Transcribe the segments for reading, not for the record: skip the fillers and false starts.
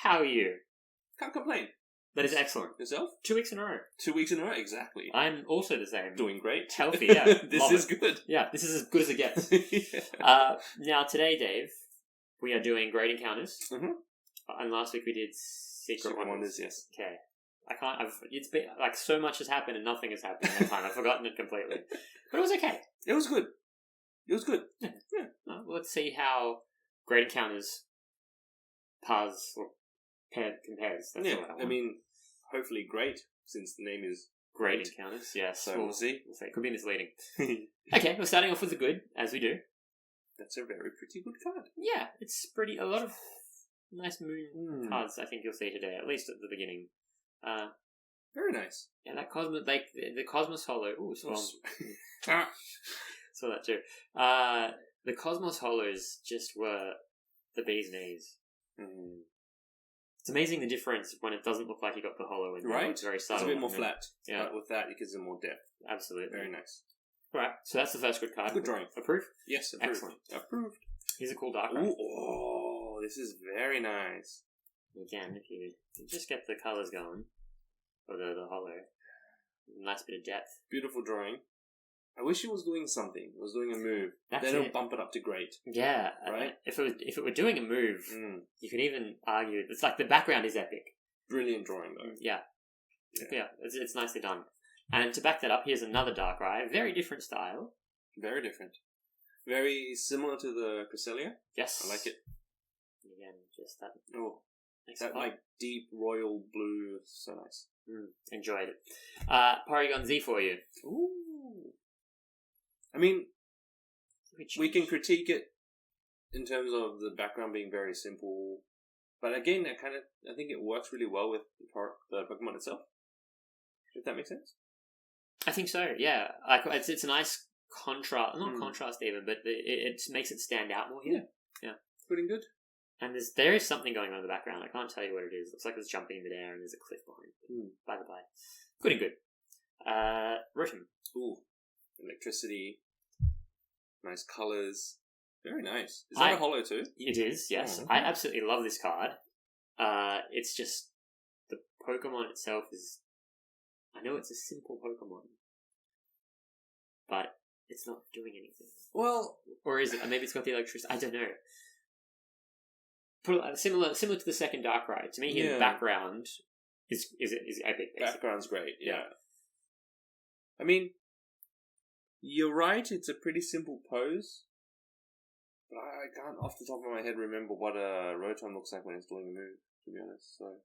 How are you? Can't complain. That is excellent. Yourself? 2 weeks in a row. 2 weeks in a row, exactly. I'm also the same. Doing great. Healthy, yeah. This Love is it. good. Yeah, this is as good as it gets. Yeah. Now, today, Dave, we are doing Great Encounters. Mhm. And last week we did Secret Wonders. Yes. Okay. It's been, like, so much has happened and nothing has happened in that time. I've forgotten it completely. But it was okay. It was good. It was good. Yeah. Let's see how Great Encounters compares. That's Yeah, what I want. I mean, hopefully great, since the name is Great Encounters, yes. So we'll see. It could be misleading. Okay, we're starting off with the good, as we do. That's a very pretty good card. Yeah, it's a lot of nice moon cards, I think you'll see today, at least at the beginning. Very nice. Yeah, that Cosmos, like, the Cosmos Holo, ooh, Swan. Saw that too. The Cosmos Holos just were the bee's knees. Mm. It's amazing the difference when it doesn't look like you got the holo in there. Right? It's very subtle. It's a bit more flat. Yeah. But with that, it gives it more depth. Absolutely. Very nice. Right, so that's the first good card. Good drawing. Approved? Yes, approved. Excellent. Approved. Here's a cool dark Ooh, red. oh, this is very nice. Again, if you just get the colours going, or the holo, nice bit of depth. Beautiful drawing. I wish it was doing something. It was doing a move. That's then it'll it. bump it up to great. Yeah, Right? If it were doing a move, you could even argue it's like the background is epic. Brilliant drawing, though. Yeah. It's nicely done. And to back that up, here's another Darkrai, very different style. Very different. Very similar to the Cresselia. Yes, I like it. Again, just that. Oh, Nice that color. like deep royal blue. So nice. Enjoyed it. Porygon Z for you. Ooh. I mean, we can critique it in terms of the background being very simple, but again, I think it works really well with the Pokemon itself. If that makes sense. I think so. Yeah, it's a nice contrast, not contrast even, but it makes it stand out more here. Yeah. Good and good. And there is something going on in the background. I can't tell you what it is. It looks like it's jumping in midair and there's a cliff behind it. By the by. Good and good. Rotom. Ooh. Electricity. Nice colours. Very nice. Is that a holo too? It is, yes. Oh, okay. I absolutely love this card. It's just, the Pokemon itself is, I know it's a simple Pokemon, but it's not doing anything. Well, or is it? Maybe it's got the electricity. I don't know. Similar to the second Darkrai. To me, his background is epic. Basically. Background's great. Yeah. I mean, you're right. It's a pretty simple pose, but I can't, off the top of my head, remember what a Rotom looks like when it's doing a move. To be honest, so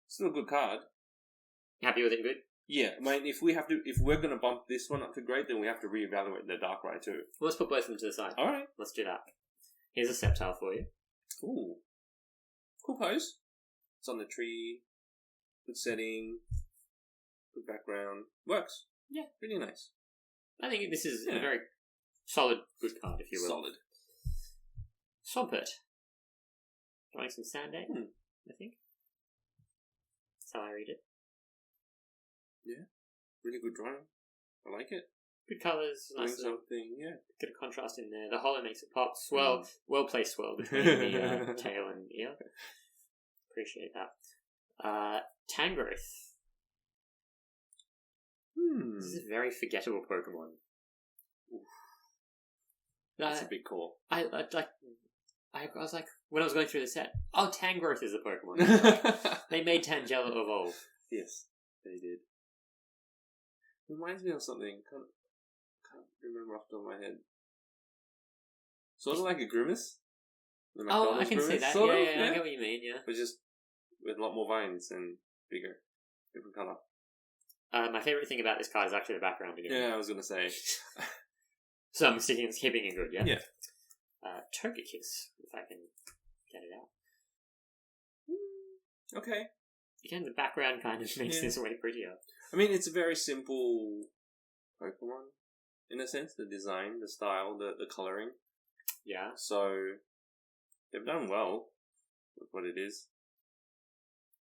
still a good card. Happy with it? Good. Yeah, I mean, if we're going to bump this one up to great, then we have to reevaluate the Darkrai too. Well, let's put both of them to the side. All right, let's do that. Here's a Sceptile for you. Ooh, cool pose. It's on the tree. Good setting. Good background. Works. Yeah, really nice. I think this is a very solid, good card, if you will. Solid. Swampert. Drawing some Sandate, I think. That's how I read it. Yeah, really good drawing. I like it. Good colours, nice something, yeah. Bit of contrast in there. The holo makes it pop. Swirl, well placed swirl between the tail and ear. Appreciate that. Tangrowth. This is a very forgettable Pokemon. That's a big call. I was like, when I was going through the set, Tangrowth is a Pokemon. They made Tangela evolve. Yes, they did. Reminds me of something. Can't remember off the top of my head. Sort of like a Grimace. I can see that. Yeah, I get what you mean. Yeah, but just with a lot more vines and bigger, different color. My favorite thing about this card is actually the background again. Yeah, I was gonna say. So I'm keeping it good. Yeah. Yeah. Togekiss, if I can get it out. Okay. Again, the background kind of makes this way prettier. I mean, it's a very simple Pokemon, in a sense. The design, the style, the colouring. Yeah. So, they've done well with what it is.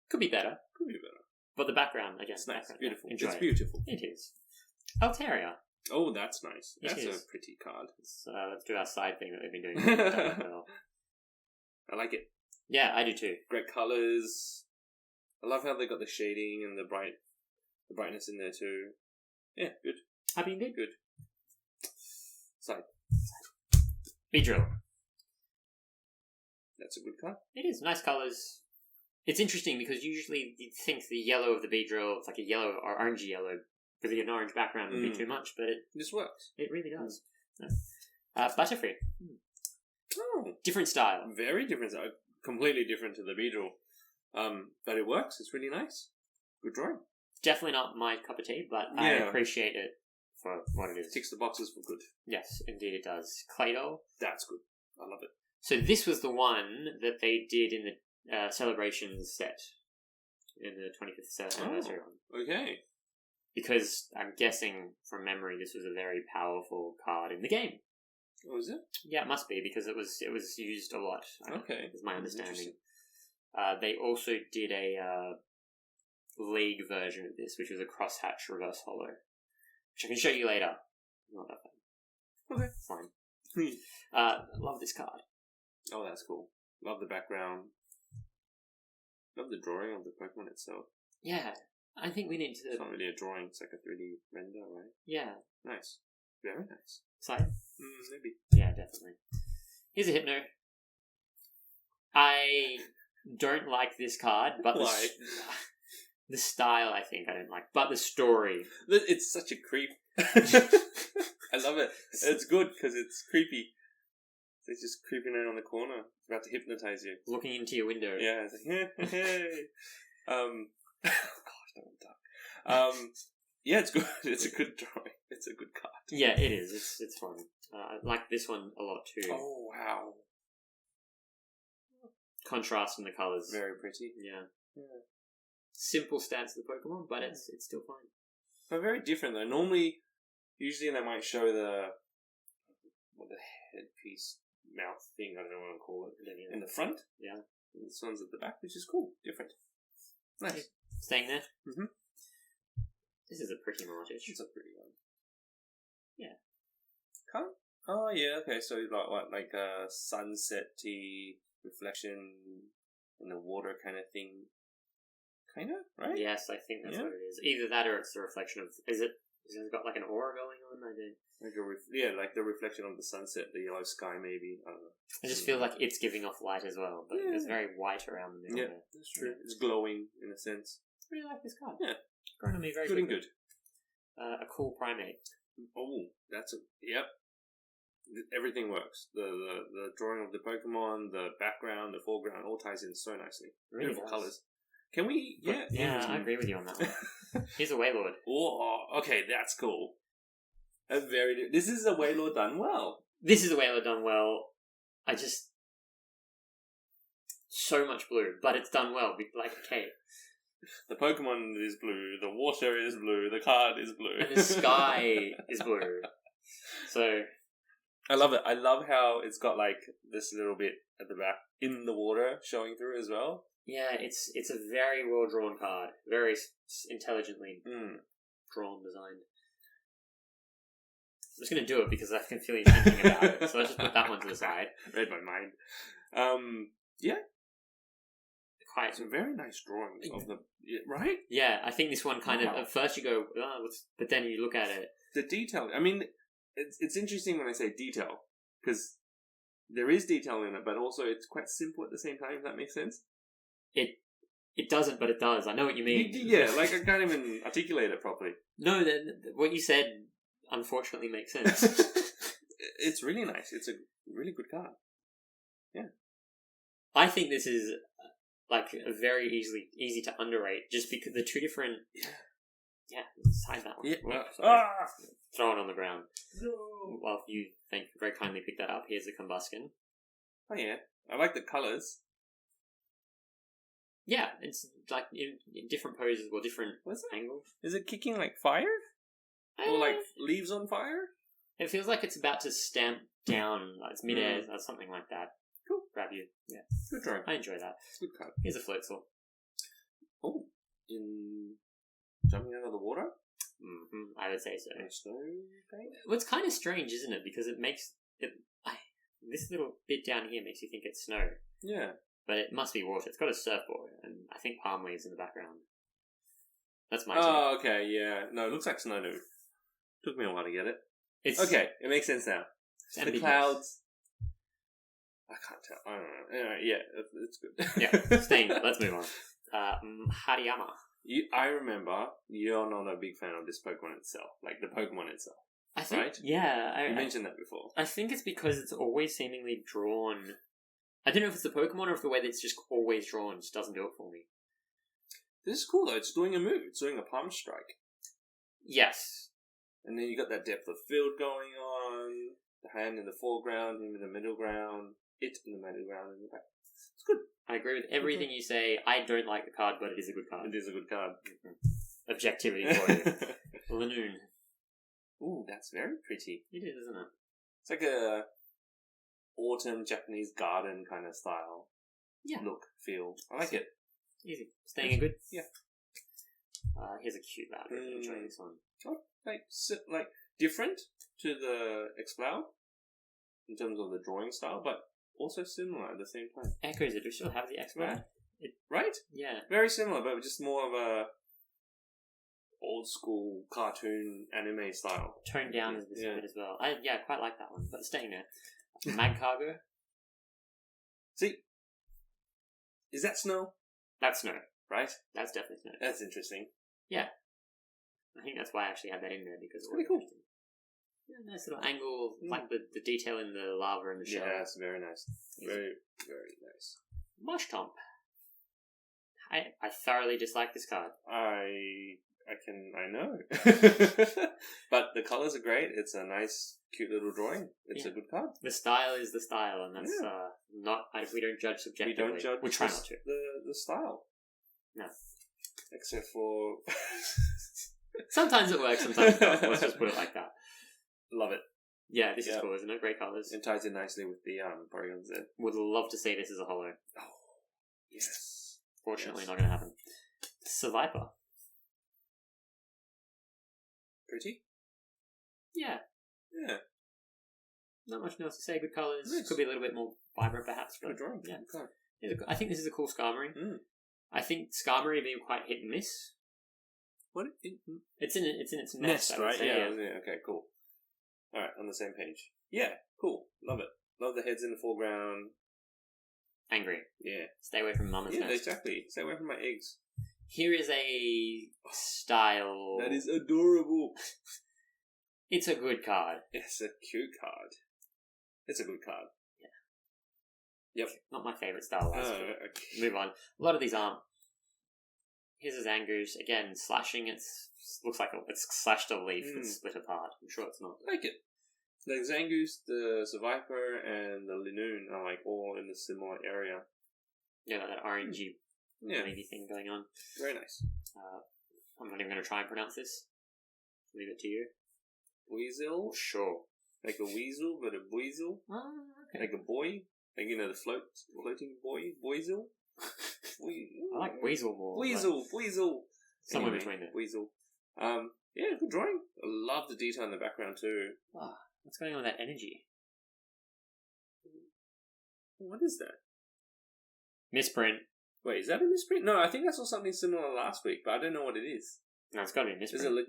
Could be better. But the background, again, it's nice. Background, Beautiful. Enjoy It's beautiful. It is. Altaria. Oh, that's nice. It That's is. a pretty card. Let's do our side thing that we've been doing. I like it. Yeah, I do too. Great colours. I love how they got the shading and the brightness in there too. Yeah, good. Happy indeed. Good. Side. Beedrill. That's a good card. It is. Nice colours. It's interesting because usually you'd think the yellow of the Beedrill, it's like a yellow or orangey yellow, with an orange background would be too much, but this works. It really does. Butterfree. Oh. Different style. Very different style. Completely different to the Beedrill. But it works. It's really nice. Good drawing. Definitely not my cup of tea, but I appreciate it for what it is. Ticks the boxes for good. Yes, indeed it does. Claydol. That's good. I love it. So this was the one that they did in the Celebrations set. In the 25th anniversary one. Okay. Because I'm guessing from memory this was a very powerful card in the game. Oh, is it? Yeah, it must be, because it was used a lot. Okay. Is my understanding. They also did a League version of this, which was a crosshatch reverse holo, which I can show you later. Not that fun. Okay. Fine. Love this card. Oh, that's cool. Love the background. Love the drawing of the Pokemon itself. Yeah, I think we need to... It's not really a drawing, it's like a 3D render, right? Yeah. Nice. Very nice. Side? Maybe. Yeah, definitely. Here's a Hypno. I don't like this card, but why? The style I think I don't like, but the story. It's such a creep. I love it. It's good because it's creepy. It's just creeping around on the corner. It's about to hypnotize you. Looking into your window. Yeah, it's like, hey. Gosh, that one dark. Yeah, it's good. It's a good drawing. It's a good card. Yeah, it is. It's fun. I like this one a lot too. Oh, wow. Contrast in the colours. Very pretty. Yeah. Simple stance of the Pokemon, but it's still fine. But very different though. Usually they might show the headpiece mouth thing, I don't know what to call it, in the front. Yeah. And this one's at the back, which is cool. Different. Nice. Staying there? Mm-hmm. This is a pretty Mortish. It's a pretty one. Yeah. Huh? Oh, yeah, okay, so like a sunset-y reflection in the water kind of thing. Kind of, right? Yes, I think that's what it is. Either that or it's a reflection of... Has it got like an aura going on? I don't... Like the reflection of the sunset, the yellow sky maybe. I don't know. I just feel like it's giving off light as well, but it's very white around the middle. Yeah, that's true. It's glowing in a sense. I really like this card. Yeah. Growing on me very good. And good. A cool primate. Oh, yep. Everything works. The drawing of the Pokemon, the background, the foreground, all ties in so nicely. Really beautiful colours. Can we? Yeah, I agree with you on that one. Here's a Wailord. Oh, okay, that's cool. That's this is a Wailord done well. This is a Wailord done well. So much blue, but it's done well. Like, okay. The Pokemon is blue, the water is blue, the card is blue. And the sky is blue. So... I love it. I love how it's got like this little bit at the back in the water showing through as well. Yeah, it's a very well drawn card, very intelligently drawn, designed. I'm just going to do it because I can feel you thinking about it, so I'll just put that one to the side. Read my mind. Yeah. Quite some very nice drawings of the right. Yeah, I think this one kind of at first you go, but then you look at it. The detail. I mean. It's interesting when I say detail, because there is detail in it, but also it's quite simple at the same time, if that makes sense. It doesn't, but it does. I know what you mean. Yeah, like I can't even articulate it properly. No, what you said unfortunately makes sense. It's really nice. It's a really good card. Yeah. I think this is like a very easy to underrate, just because the two different... Yeah, hide that one. Yeah. Throw it on the ground. No. Well, you very kindly picked that up. Here's the Combuskin. Oh yeah, I like the colours. Yeah, it's like in different poses or different angles. Is it kicking like fire? Or like leaves on fire? It feels like it's about to stamp down. Like it's mid-air or something like that. Cool. Grab you. Yeah. Good drawing. I enjoy that. Good card. Here's a Floatzel. Oh. Jumping out of the water? Mm-hmm. I would say so. Snow thing? Well, it's kind of strange, isn't it? Because it makes... this little bit down here makes you think it's snow. Yeah. but it must be water. It's got a surfboard, and I think palm leaves in the background. That's my take. Oh, okay, yeah. No, it looks like snow, dude. Took me a while to get it. It's Okay, it makes sense now. It's The ambiguous. clouds. I can't tell. I don't know. Anyway, yeah, it's good. Yeah, staying. Let's move on. Hariyama. I remember you're not a big fan of this Pokemon itself, like the Pokemon itself. I think, right? Yeah, You mentioned that before. I think it's because it's always seemingly drawn. I don't know if it's the Pokemon or if the way that it's just always drawn just doesn't do it for me. This is cool though. It's doing a move. It's doing a palm strike, Yes. and then you got that depth of field going on. The hand in the foreground, him in the middle ground, it in the middle ground, in the back. It's good. I agree with everything you say. I don't like the card, but it is a good card. It is a good card. Objectivity for you. Lanoon. Ooh, that's very pretty. It is, isn't it? It's like a autumn Japanese garden kind of style. Yeah. Look, feel. I like it. Easy. Staying in good? Yeah. Here's a cute battery. Enjoy this one. Oh, like different to the Exploud in terms of the drawing style, but also similar at the same time. Echoes it. Do we still have the X-Plane? Right? Yeah. Very similar, but just more of a old school cartoon anime style. Toned down a bit as well. I quite like that one, but staying there. Mag Cargo. See, is that snow? That's snow. Right? That's definitely snow. That's interesting. Yeah. I think that's why I actually had that in there, because It's pretty cool. Yeah, nice little angle, like the detail in the lava and the shell. Yeah, it's very nice. Very, very nice. Marshtomp. I thoroughly dislike this card. I know. But the colours are great. It's a nice, cute little drawing. It's a good card. The style is the style, and that's not. We don't judge subjectively. We don't judge. We try not to. The style. No. Except for. Sometimes it works. Sometimes it doesn't. Let's just put it like that. Love it. Yeah, this is cool, isn't it? Great colours. It ties in nicely with the polygons there. Would love to see this as a holo. Oh, yes. Fortunately, not going to happen. Survivor. Pretty? Yeah. Yeah. Not much else to say. Good colours. Nice. Could be a little bit more vibrant, perhaps. But Good drawing. Yeah. Okay. I think this is a cool Skarmory. Mm. I think Skarmory being quite hit and miss. What? It's in its nest, Nest, I would right? say, Yeah. Okay, cool. Alright, on the same page. Yeah, cool. Love it. Love the heads in the foreground. Angry. Yeah. Stay away from Mama's Yeah, nest. exactly. Stay away from my eggs. Here is a style. That is adorable. It's a good card. It's a cute card. It's a good card. Yeah. Yep. Not my favourite style. Okay. Move on. A lot of these aren't. Here's a Zangoose. Again, slashing. Looks like it's slashed a leaf that's split apart. I'm sure it's not. Like it. The Zangoose, the Survivor, and the Linoon are like all in the similar area. Yeah, that orangey Yeah. maybe thing going on. Very nice. I'm not even going to try and pronounce this. Leave it to you. Weasel? Sure. Like a weasel, but a weasel? Ah, okay. Like a boy? Like, the floating boy? Boyzel? I like Weasel more. Weasel! Somewhere Anyway, between there. Weasel. Yeah, good drawing. I love the detail in the background too. Oh, what's going on with that energy? What is that? Misprint. Wait, is that a misprint? No, I think I saw something similar last week, but I don't know what it is. No, it's got to be a Is misprint. it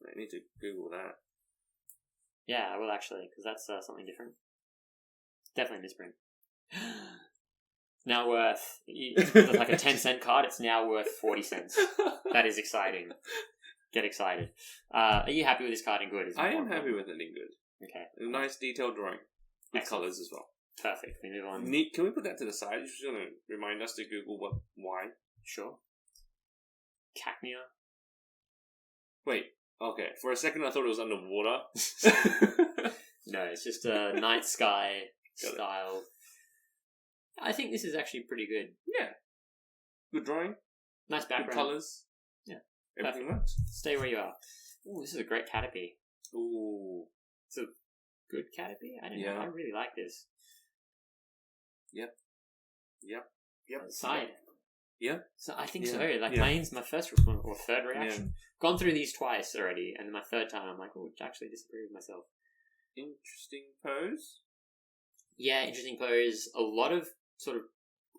I need to Google that. Yeah, I will actually, because that's something different. Definitely a misprint. Now worth, like a 10-cent card, it's now worth 40 cents. That is exciting. Get excited. Are you happy with this card in good? I am happy with it in good. Okay. A nice detailed drawing. With Excellent. colours as well. Perfect. We move on. Neat. Can we put that to the side? You're just going to remind us to Google why. Sure. Cacnea. Wait. Okay. For a second I thought it was underwater. No, it's just a night sky Got it. style. I think this is actually pretty good. Yeah. Good drawing. Nice background. Good colours. Yeah. Everything Perfect. works. Stay where you are. Ooh, this is a great Caterpie. Ooh. It's a good Caterpie? I don't know. Yeah. I really like this. Yep. Side. Yeah. So I think Yeah. so. Like Yeah. mine's my first response or third reaction. Gone through these twice already, and my third time I'm like, oh, actually disagree with myself. Interesting pose. Yeah, interesting pose. A lot of sort of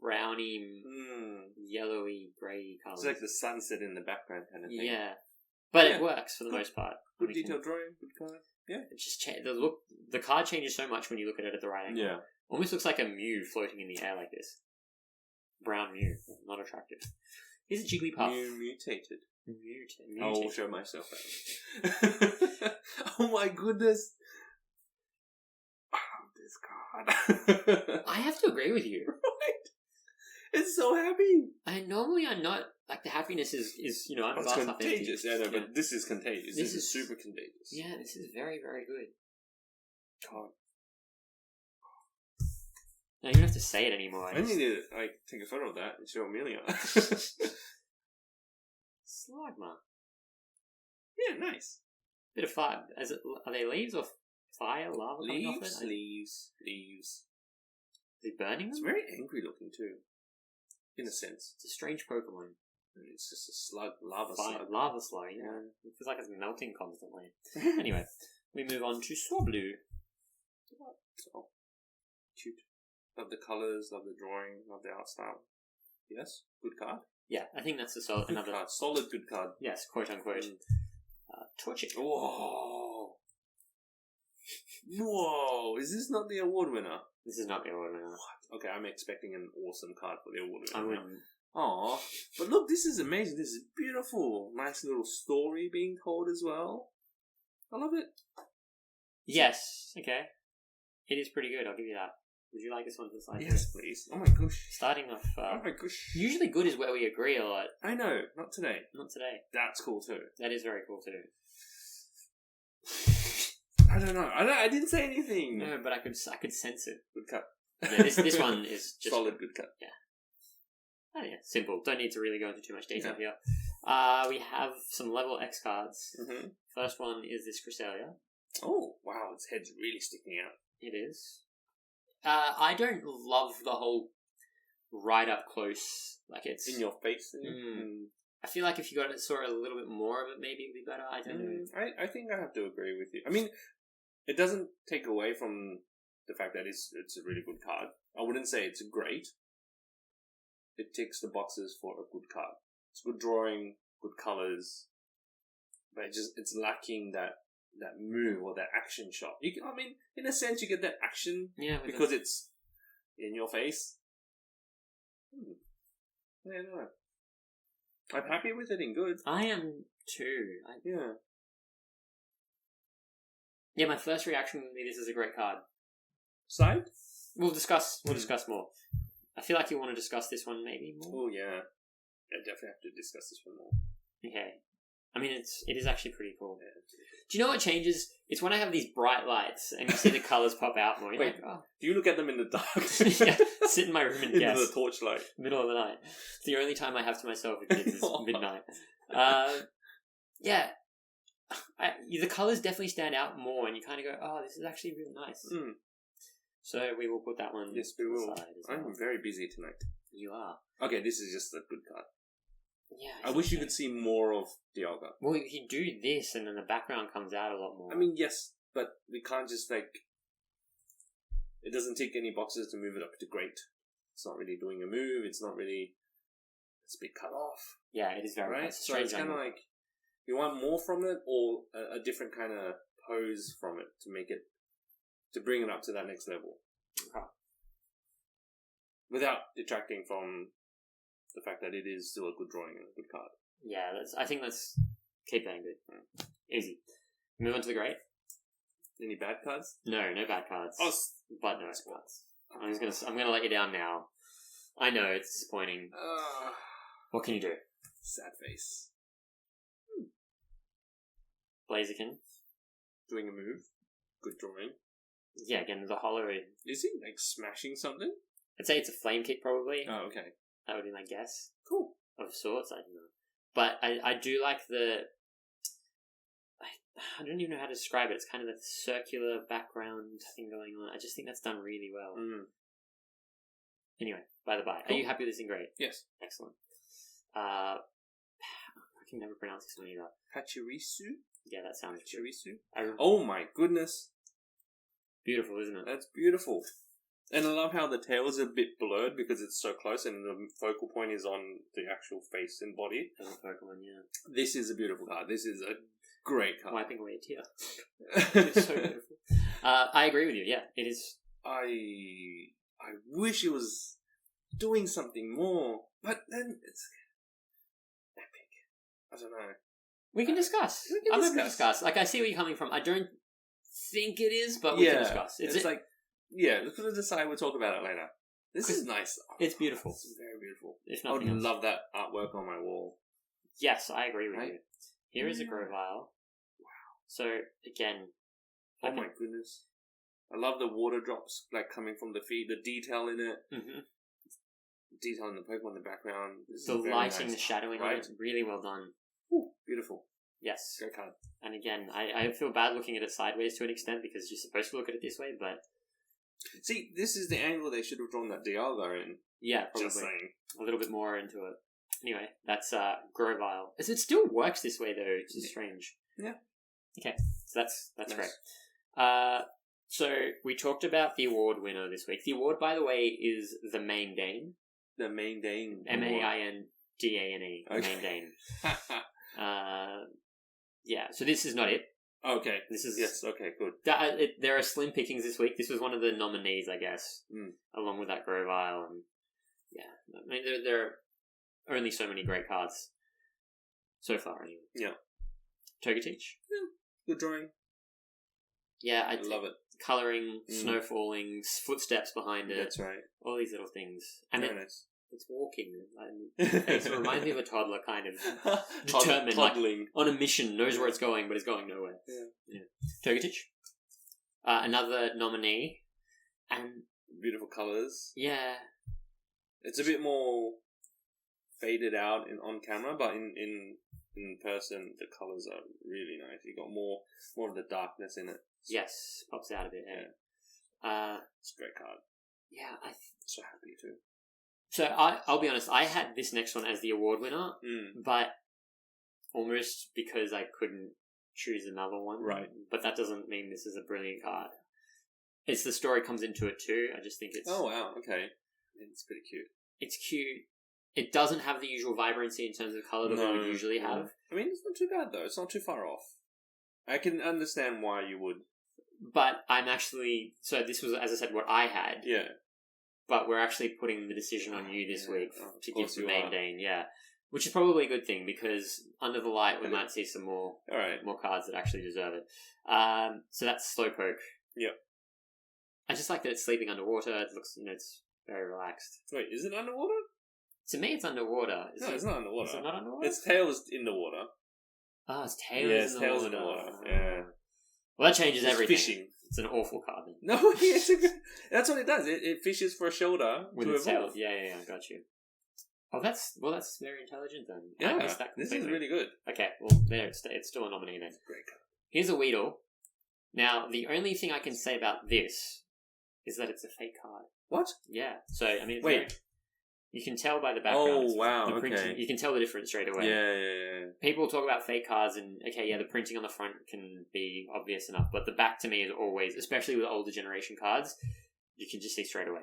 browny, yellowy, grey colours. It's like the sunset in the background kind of thing. Yeah. But it works for the most part. Good detailed drawing, good colour. Yeah. It just the card changes so much when you look at it at the right angle. Yeah. Almost looks like a Mew floating in the air like this. Brown Mew. Not attractive. Here's a Jigglypuff. Mutated. Mutated. I'll show myself out. Oh my goodness. This card. I have to agree with you. Right? It's so happy. Normally I'm not, like, the happiness is I'm It's contagious. Yeah, no, but this is contagious. This is super contagious. Yeah, this is very, very good. God. No, you don't have to say it anymore. I need to take a photo of that and show Amelia. Slugma. Yeah, nice. Bit of fire. Are they leaves or fire, lava coming off it? Leaves. Is it burning them? It's very angry looking too. In a sense. It's a strange Pokemon. It's just a slug, lava slug. Lava slug, yeah. It feels like it's melting constantly. Anyway, we move on to Swablu. So, cute. Love the colours, love the drawing, love the art style. Yes, good card. Yeah, I think that's another card. Solid good card. Yes, quote unquote. Torchic. Whoa. Whoa. Is this not the award winner? This is not the award winner. What? Okay, I'm expecting an awesome card for the award I winner. wouldn't. Aw. But look, this is amazing. This is beautiful. Nice little story being told as well. I love it. Yes, okay. It is pretty good, I'll give you that. Would you like this one to slide? Yes, please. Oh my gosh. Starting off. Oh my gosh. Usually good is where we agree a lot. I know. Not today. Not today. That's cool too. That is very cool too. I don't know. I didn't say anything. No, but I could sense it. Good cut. Yeah, this one is just solid. Good cut. Yeah. Oh yeah, simple. Don't need to really go into too much detail here. We have some level X cards. Mm-hmm. First one is this Cresselia. Oh wow, its head's really sticking out. It is. I don't love the whole right up close, like it's in your face. I feel like if you saw a little bit more of it, maybe it'd be better. I don't know. I think I have to agree with you. I mean, it doesn't take away from the fact that it's a really good card. I wouldn't say it's great. It ticks the boxes for a good card. It's good drawing, good colors, but it's lacking that move or that action shot. I mean, in a sense, you get that action because it's in your face. I don't know. I'm happy with it in good. I am too. Yeah, my first reaction would be this is a great card. Side? We'll discuss more. I feel like you want to discuss this one maybe more. Oh yeah. I definitely have to discuss this one more. Okay. I mean, it is actually pretty cool. Yeah. Do you know what changes? It's when I have these bright lights and you see the colours pop out more. You're Wait, do you look at them in the dark? Yeah, sit in my room and guess. Into the torchlight. Middle of the night. It's the only time I have to myself is midnight. Yeah. The colours definitely stand out more and you kind of go, oh, this is actually really nice. Mm. So we will put that one Yes, we will. aside as I'm well. very busy tonight. You are. Okay, this is just a good card. Yeah. I wish you could see more of Dialga. Well, if you do this and then the background comes out a lot more. I mean, yes, but we can't just it doesn't tick any boxes to move it up to great. It's not really doing a move. It's not really. It's a bit cut off. Yeah, it is very right. It's so it's kind of like you want more from it, or a different kind of pose from it to bring it up to that next level, without detracting from the fact that it is still a good drawing and a good card. Yeah, I think let's keep that in good. Easy. Move on to the great. Any bad cards? No bad cards. Oh, but no cards. I'm gonna let you down now. I know it's disappointing. What can you do? Sad face. Blaziken. Doing a move. Good drawing. Yeah, again the hollow. Is he smashing something? I'd say it's a flame kick probably. Oh, okay. That would be my guess. Cool. Of sorts, I don't know. But I do like I don't even know how to describe it. It's kind of a circular background thing going on. I just think that's done really well. Anyway, by the by, cool. Are you happy with this in great? Yes. Excellent. I can never pronounce this one either. Pachirisu? Yeah, that sounds Pachirisu. Oh my goodness. Beautiful, isn't it? That's beautiful. And I love how the tail is a bit blurred because it's so close and the focal point is on the actual face and body. As a Pokemon, yeah. This is a beautiful card. This is a great card. Wiping away a tear. It's so beautiful. I agree with you, yeah. It is. I wish it was doing something more, but then it's epic. I don't know. We can discuss. I'm happy to discuss. Like, I see where you're coming from. I don't think it is, but we can discuss. It's like, let's decide. We'll talk about it later. This is nice. It's beautiful. It's very beautiful. If I would nothing else. love that artwork on my wall. Yes, I agree with you. Here is a Grovyle. Wow. So, again... Oh my goodness. I love the water drops, like, coming from the feed, the detail in it. Mm-hmm. Detail in the Pokemon in the background. The lighting, the shadowing on it, really well done. Ooh, beautiful. Yes. Great card. And again, I feel bad looking at it sideways to an extent because you're supposed to look at it this way, but... See, this is the angle they should have drawn that Dialga in. Yeah, probably. Just saying. A little bit more into it. Anyway, that's Grovyle. It still works this way, though, which is strange. Yeah. Okay, so that's nice. Great. So we talked about the award winner this week. The award, by the way, is the Main Dane. The Main Dane. MAINDANE. Okay. Main Dane. Yeah, so this is not it. Okay. This is yes. Okay. Good. There are slim pickings this week. This was one of the nominees, I guess, along with that Grovyle, and yeah, I mean there are only so many great cards so far, anyway. Yeah. Togetic. Yeah. Good drawing. Yeah, I love it. Colouring, snow falling, footsteps behind it. That's right. All these little things, and very nice. It's walking. It reminds me of a toddler, kind of determined, toddling. Like, on a mission, knows where it's going, but it's going nowhere. Yeah. Togetic, another nominee, and beautiful colours. Yeah, it's a bit more faded out on camera, but in person, the colours are really nice. You got more of the darkness in it. Yes, pops out a bit. It's a great card. Yeah, so happy too. So I'll be honest, I had this next one as the award winner, but almost because I couldn't choose another one. Right. But that doesn't mean this is a brilliant card. It's the story comes into it too. I just think it's... Oh, wow, okay. It's pretty cute. It's cute. It doesn't have the usual vibrancy in terms of colour that we would usually have. I mean, it's not too bad though. It's not too far off. I can understand why you would. But I'm actually... So this was, as I said, what I had. Yeah. But we're actually putting the decision on you this week to give the Main Dane, which is probably a good thing because under the light we might see some more cards that actually deserve it. So that's Slowpoke. Yep. I just like that it's sleeping underwater. It looks, it's very relaxed. Wait, is it underwater? To me, it's underwater. It's not underwater. Is it not underwater? Its tail is in the water. Ah, its tail is in the water. In the water. Yeah. Well, that changes everything. Fishing. It's an awful card. No, that's what it does. It fishes for a shelter with to its evolve. tail. Yeah, got you. Oh, that's very intelligent then. Yeah, I missed that completely. This is really good. Okay, well, there it's still a nominee then. Great card. Here's a Weedle. Now, the only thing I can say about this is that it's a fake card. What? Yeah. So, I mean, wait. You can tell by the background. Oh, wow, the printing, okay. You can tell the difference straight away. Yeah. People talk about fake cards and, the printing on the front can be obvious enough, but the back to me is always, especially with older generation cards, you can just see straight away.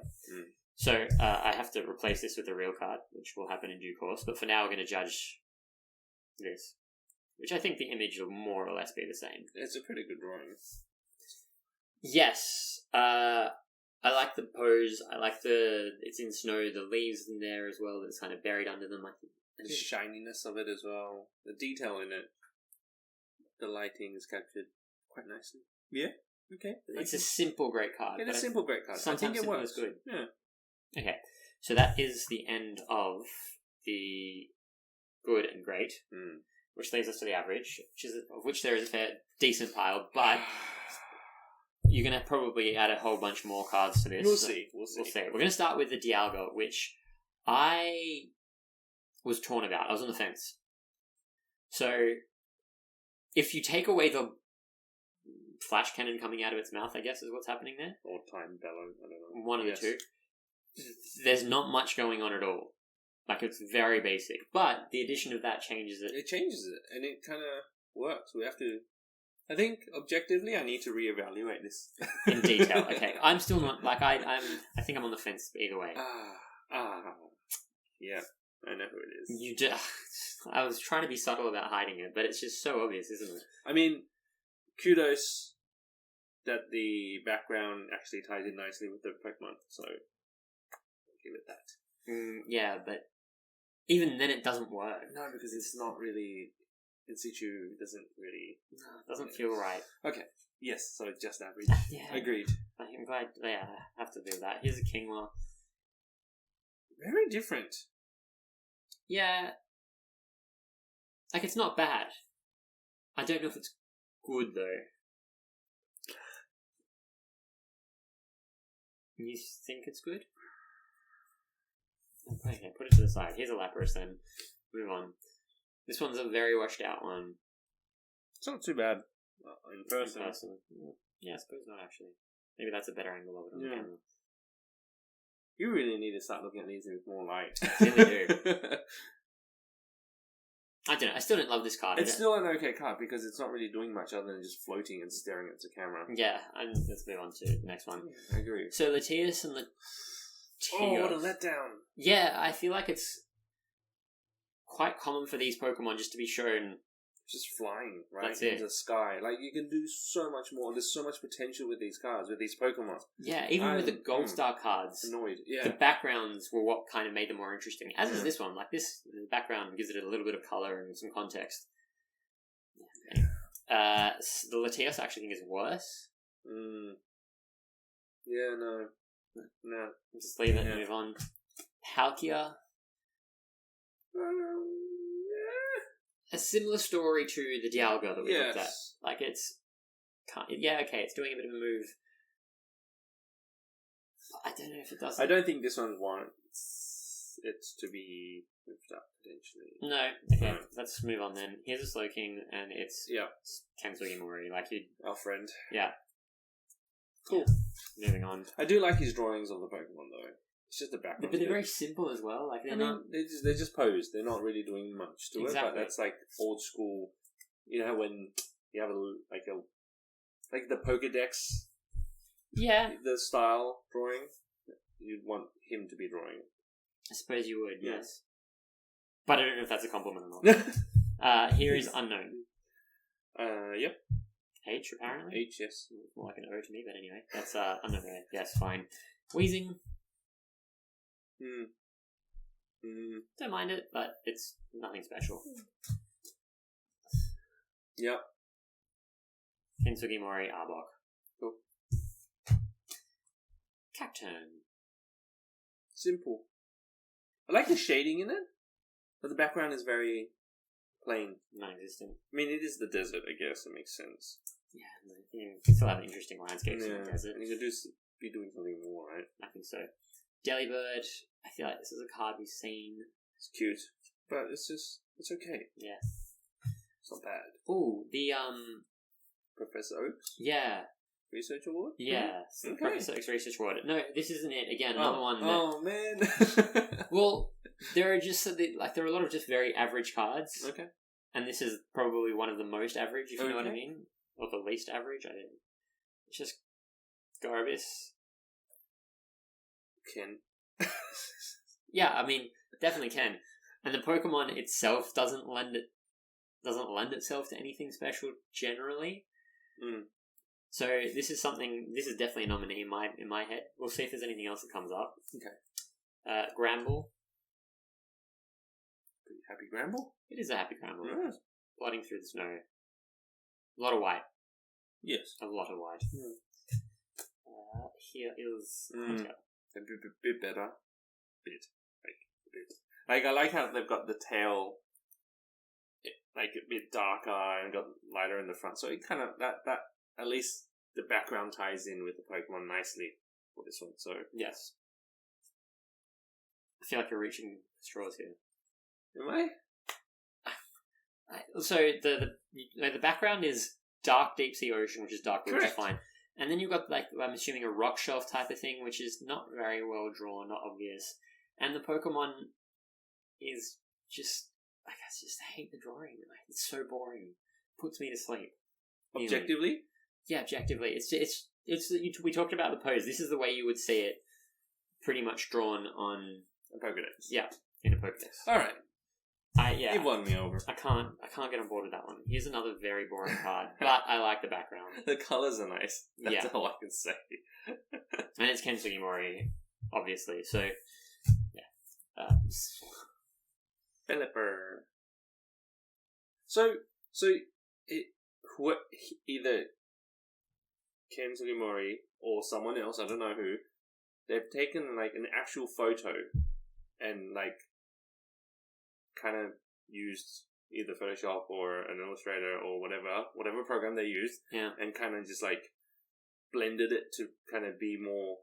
So, I have to replace this with a real card, which will happen in due course, but for now we're going to judge this, which I think the image will more or less be the same. It's a pretty good drawing. Yes. I like the pose. I like it's in snow, the leaves in there as well that's kind of buried under them. The shininess of it as well. The detail in it. The lighting is captured quite nicely. Yeah? Okay. It's a simple great card. It's a simple great card. Sometimes I think it simple works. is good. Yeah. Okay. So that is the end of the good and great, which leaves us to the average, of which there is a decent pile, but... You're going to probably add a whole bunch more cards to this. We'll see. We're going to start with the Dialga, which I was torn about. I was on the fence. So, if you take away the flash cannon coming out of its mouth, I guess is what's happening there. Or time bellow, I don't know. One of the two. There's not much going on at all. Like, it's very basic. But the addition of that changes it. It changes it, and it kind of works. We have to I think objectively, I need to reevaluate this in detail. Okay, I'm still not like I think I'm on the fence either way. Yeah, I know who it is. You just, I was trying to be subtle about hiding it, but it's just so obvious, isn't it? I mean, kudos that the background actually ties in nicely with the Pokemon, so I'll give it that. Yeah, but even then, it doesn't work. No, because it's not really in situ. It doesn't really. No, it doesn't feel right. Okay. Yes, so it's just average. Yeah. Agreed. I'm glad they have to do that. Here's a Kingler. Very different. Yeah. Like, it's not bad. I don't know if it's good, though. You think it's good? Okay, put it to the side. Here's a Lapras then. Move on. This one's a very washed out one. It's not too bad. In person. Yeah, I suppose not, actually. Maybe that's a better angle of it on the camera. You really need to start looking at these with more light. I really do. I don't know. I still don't love this card. It's still an okay card because it's not really doing much other than just floating and staring at the camera. Yeah, and let's move on to the next one. I agree. So Latias and Oh, what a letdown. Yeah, I feel like it's quite common for these Pokemon just to be shown just flying right That's it. into the sky. Like, you can do so much more. There's so much potential with these cards, with these Pokemon. Yeah, even with the Gold Star cards, Annoyed. Yeah. the backgrounds were what kind of made them more interesting. As is this one. Like, this the background gives it a little bit of colour and some context. The Latias I actually think is worse. Yeah, no. Just leave it and move on. Palkia. A similar story to the Dialga that we looked at. Like, it's it's doing a bit of a move. I don't know if it does. I don't think this one wants it to be moved up, potentially. No. Okay, let's move on then. Here's a Slowking, and it's Kensugi Mori. Like, our friend. Yeah. Cool. Yeah. Moving on. I do like his drawings of the Pokemon, though. It's just the background. But they're very simple as well. Like, they're just posed. They're not really doing much to it. But that's like old school. You know when you have like the Pokédex. Yeah. The style drawing. You'd want him to be drawing. I suppose you would. Yes. But I don't know if that's a compliment or not. Here is Unknown. Yep. H apparently. H, yes. More like an O to me, but anyway, that's Unknown. Yes, fine. Wheezing. Don't mind it, but it's nothing special. Yep. Kensugi Mori Arbok. Cool. Cacturn. Simple. I like the shading in it, but the background is very plain. Non-existent. I mean, it is the desert, I guess. It makes sense. Yeah, you can still have interesting landscapes in the desert. And you could be doing something more, right? I think so. Delibird. I feel like this is a card we've seen. It's cute, but it's okay. Yeah. It's not bad. Ooh, the Professor Oak's? Yeah. Research Award? Yeah. Okay. Professor Oak's Research Award. No, this isn't it. Again, another one that... Oh, man. Well, there are there are a lot of just very average cards. Okay. And this is probably one of the most average, if you know what I mean. Or the least average. It's just Garbis. Ken. Yeah, I mean, definitely can. And the Pokemon itself doesn't lend itself to anything special generally. So this is definitely a nominee in my head. We'll see if there's anything else that comes up. Okay. Gramble. Pretty happy Gramble? It is a happy Gramble. Right. Plodding through the snow. A lot of white. Yes. A lot of white. Here is A bit better. Like, I like how they've got the tail like a bit darker and got lighter in the front. So it kind of that at least the background ties in with the Pokemon nicely for this one. So yes. I feel like you're reaching straws here. Am I? So the background is dark deep sea ocean, which is dark blue, which is fine. And then you've got, like, I'm assuming a rock shelf type of thing, which is not very well drawn, not obvious. And the Pokemon is just, I hate the drawing. It's so boring. Puts me to sleep. Objectively? Yeah, objectively. We talked about the pose. This is the way you would see it pretty much drawn on A Pokedex. Yeah, in a Pokedex. Alright. Yeah. You've won me over. I can't get on board with that one. Here's another very boring card, but I like the background. The colours are nice. That's all I can say. And it's Ken Sugimori, obviously. So, yeah. Pelipper. So either Ken Sugimori or someone else, I don't know who, they've taken like an actual photo and like kind of used either Photoshop or an Illustrator or whatever program they used, and kind of just like blended it to kind of be more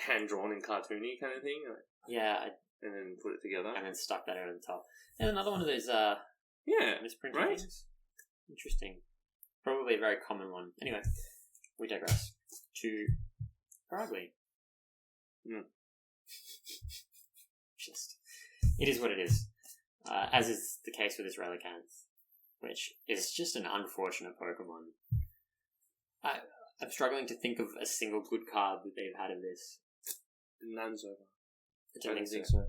hand drawn and cartoony kind of thing. And then put it together. And then stuck that over the top. And another one of those misprinted right? things. Interesting. Probably a very common one. Anyway, we digress. To probably. Just it is what it is. As is the case with this Relicanth, which is just an unfortunate Pokemon. I'm struggling to think of a single good card that they've had in this. None so far. I don't think so.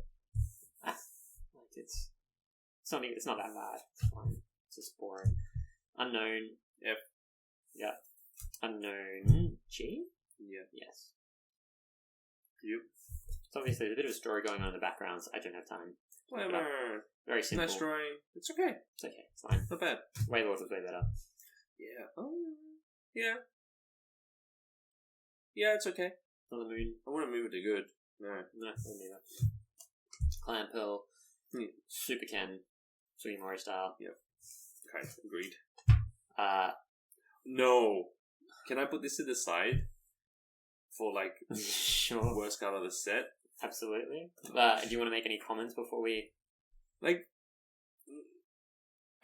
It's not that bad. It's fine. It's just boring. Unknown. Yep. Yeah. Unknown G? Yeah. Yes. Yep. So obviously there's a bit of a story going on in the background, so I don't have time. Whatever. Very simple. Nice drawing. It's okay. It's okay. It's fine. Not bad. Wailord was way better. Yeah. Oh. Yeah. Yeah, it's okay. On the moon. I wouldn't move it to good. No. No, I wouldn't either. Clamperl. Super Ken. Sugimori style. Yep. Okay, agreed. No. Can I put this to the side? For like sure. Worst card of the set? Absolutely. Do you want to make any comments before we... Like...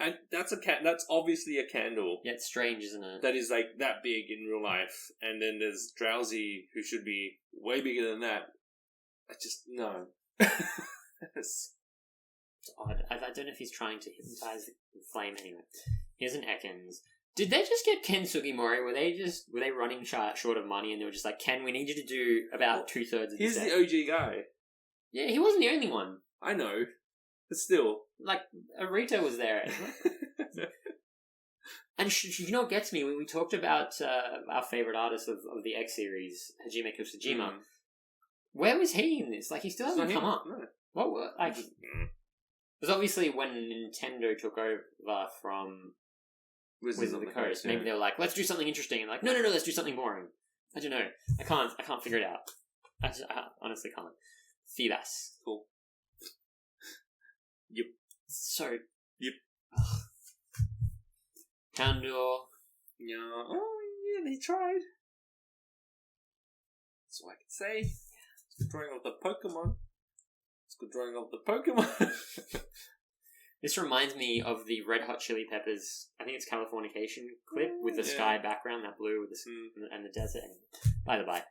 And that's obviously a candle. Yeah, it's strange, isn't it? That is like that big in real life. And then there's Drowsy, who should be way bigger than that. No. It's odd. I don't know if he's trying to hypnotize the flame anyway. Here's an Ekans. Did they just get Ken Sugimori? Were they running short of money and they were just like, Ken, we need you to do about 2/3 of the He's set. the OG guy. Yeah, he wasn't the only one. I know. But still. Like, Arito was there. And you know what gets me? When we talked about our favourite artist of the X series, Hajime Kusujima, where was he in this? Like, he still hasn't come up. No. What? Like, because obviously when Nintendo took over from Wizards of the Coast, maybe they were like, let's do something interesting. And like, no, let's do something boring. I don't know. I can't figure it out. I honestly can't. Feebas. Cool. Yep. So. Yep. Houndour. Yeah. Oh, yeah, they tried. That's all I can say. It's good drawing of the Pokemon. This reminds me of the Red Hot Chili Peppers, I think it's Californication clip with the sky background, that blue with the and the desert. By the by.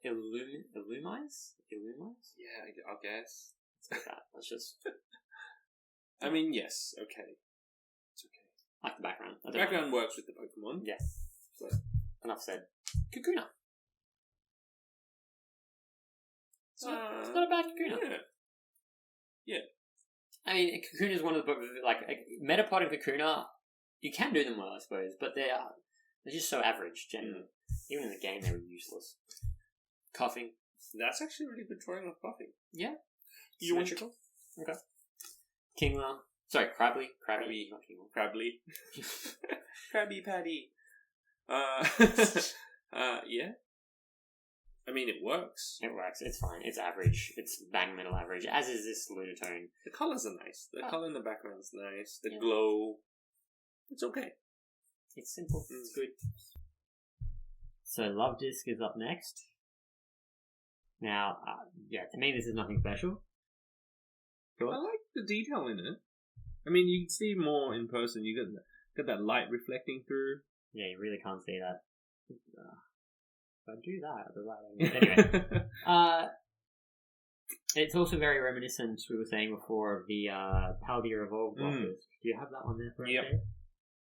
Illumise? Yeah, I guess. It's like that. Let's just... I mean, yes, okay. It's okay. I like the background. The background works with the Pokemon. Yeah. So. Enough said. Kakuna. It's not a bad Kakuna. Yeah. I mean, Kakuna is one of the like Metapod and Kakuna. You can do them well, I suppose, but they're just so average. Generally, even in the game, they were useless. Coughing. That's actually really good drawing of Coughing. Yeah. Symmetrical. Okay. Kingler. Sorry, Crabby. Not Kingler. Crably. Krabby Patty. Yeah. I mean, it works. It works. It's fine. It's average. It's bang middle average, as is this Lunatone. The colours are nice. The colour in the background's nice. The glow. It's okay. It's simple. It's good. So, Love Disc is up next. Now, to me, this is nothing special. Cool. I like the detail in it. I mean, you can see more in person. You got that light reflecting through. Yeah, you really can't see that. If I do that, the right angle. Anyway, it's also very reminiscent, we were saying before, of the Paldea Evolved Love Disc. Do you have that one there for us? Yep.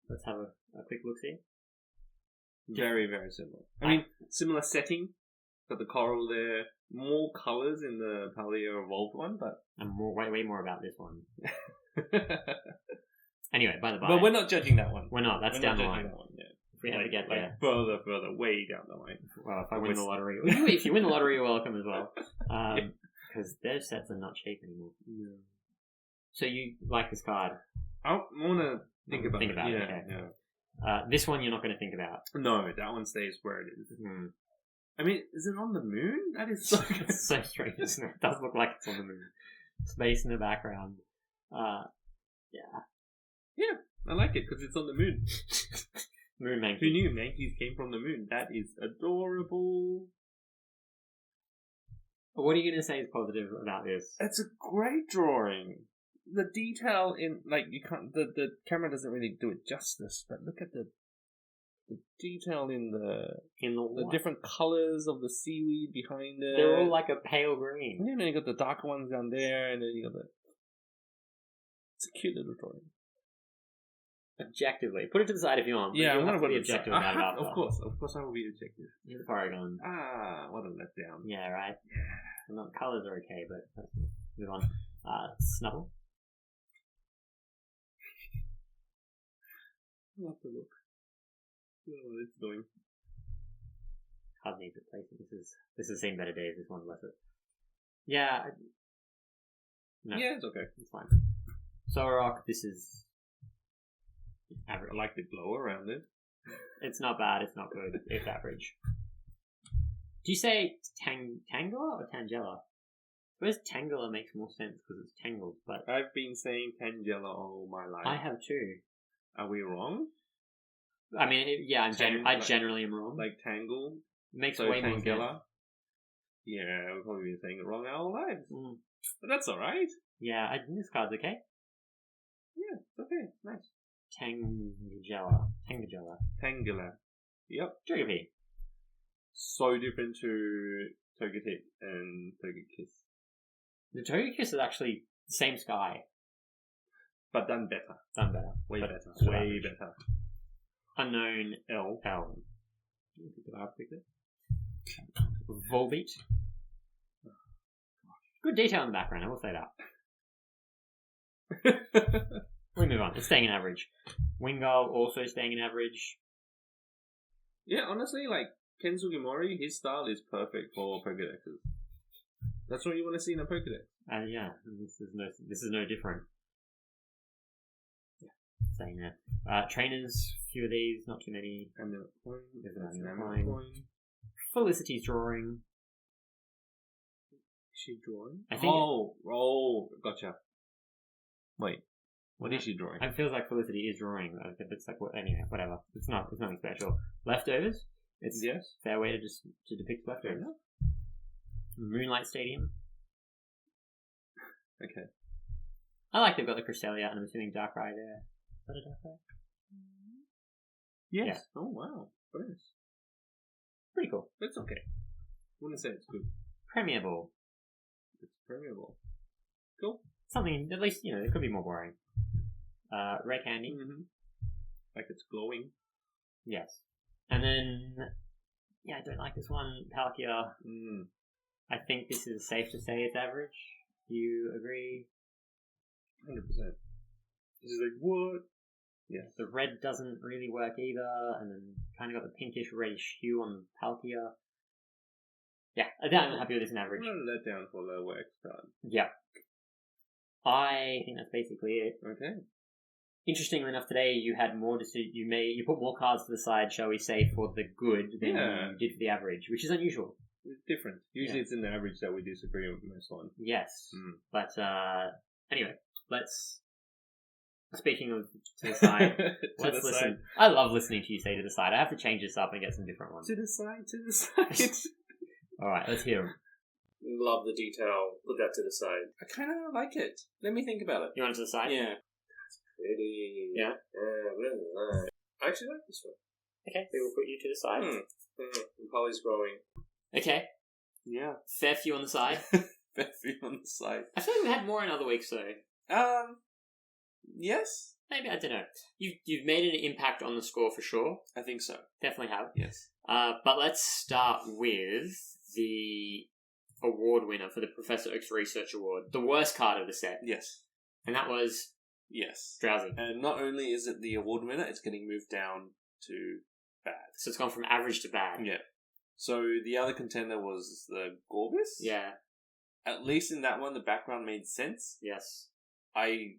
Let's have a quick look see. Very, very similar. I mean, similar setting. Got the coral there. More colours in the Palkia Evolved one, but... And way more about this one. Anyway, by the by. But we're not judging that one. We're not. That's down the line. That one, yeah. If we ever get there. Further, way down the line. Well, if I win the lottery. If you win the lottery, you're welcome as well. Because their sets are not cheap anymore. No. So you like this card? I want to think about it. Yeah, okay. Yeah. This one you're not going to think about. No, that one stays where it is. I mean, is it on the moon? That is so it's so strange, isn't it? It does look like it's on the moon. Space in the background. Yeah. Yeah, I like it because it's on the moon. Moon Mankey. Who knew Mankeys came from the moon? That is adorable. What are you going to say is positive about this? It's a great drawing. The detail in, like, you can't, the camera doesn't really do it justice, but look at the detail in the different colours of the seaweed behind it. They're all like a pale green. Yeah, and then you got the darker ones down there, and then you got it's a cute little drawing. Objectively. Put it to the side if you want. Yeah, I'm going to be objective about it after. Of course I will be objective. Here's the Paragon. What a letdown. Yeah, right? Yeah. Well, the colours are okay, but let's move on. Snubble. I'll have to look. I don't know what it's doing. Card needs replacement. This has seen better days, this one, bless it. Yeah. No. Yeah, it's okay. It's fine. Sorok, this is average. I like the glow around it. It's not bad, it's not good. It's average. Do you say Tangela or Tangela? I suppose Tangela makes more sense because it's tangled, but... I've been saying Tangela all my life. I have too. Are we wrong? I mean, I generally am wrong. Like Tangle? Makes way more sense. Yeah, we've probably been saying it wrong our whole lives. But that's alright. Yeah, this card's okay. Yeah, it's okay. Nice. Tangela. Yep. Togepi. So different to Togetic and Togekiss. The Togekiss is actually the same sky. But done better. Way better. Way better. Unknown L. Pick it up quickly. Volbeat. Good detail in the background, I will say that. We move on. It's staying in average. Wingull also staying in average. Yeah, honestly, like, Ken Sugimori, his style is perfect for Pokedexes. That's what you want to see in a Pokedex. Yeah, this is no different. Yeah, staying there. Trainers, few of these, not too many. There's an coin. Felicity's drawing. Is she drawing? I think. Gotcha. Wait, what is she drawing? It feels like Felicity is drawing. It's like anyway, whatever. It's nothing special. Leftovers. It's a fair way to depict leftovers. Moonlight Stadium. Okay. I like they've got the Cresselia and I'm assuming Darkrai there. Is that a Darkrai? Yes. Yeah. Oh wow. Nice. Pretty cool. It's okay. Wouldn't say it's good. Premier Ball. It's Premier Ball. Cool. Something, at least, it could be more boring. Red Candy. Mm-hmm. Like it's glowing. Yes. And then, I don't like this one. Palkia. I think this is safe to say it's average. Do you agree? 100%. This is like, what? Yeah. The red doesn't really work either, and then kind of got the pinkish reddish hue on Palkia. Yeah, I'm happy with this in average. I'm going to let down for the low X card. Yeah. I think that's basically it. Okay. Interestingly enough, today you had more you put more cards to the side, shall we say, for the good than you did for the average, which is unusual. It's different. Usually it's in the average that we disagree with most on. Yes. But anyway, speaking of to the side, let's listen. Side. I love listening to you say to the side. I have to change this up and get some different ones. To the side. Alright, let's hear them. Love the detail. Put that to the side. I kind of like it. Let me think about it. You want it to the side? Yeah. That's pretty. Yeah? Really nice. I actually like this one. Okay, we will put you to the side. Polly's growing. Okay. Yeah. Fair few on the side. Fair few on the side. I feel like we had more in other weeks, though. Yes. maybe, I don't know. You've made an impact on the score for sure. I think so. Definitely have. Yes. But let's start with the award winner for the Professor Oak's Research Award. The worst card of the set. Yes. And that was Yes. Drowsy. And not only is it the award winner, it's getting moved down to bad. So it's gone from average to bad. Yeah. So the other contender was the Gorbis. Yeah. At least in that one, the background made sense. Yes. I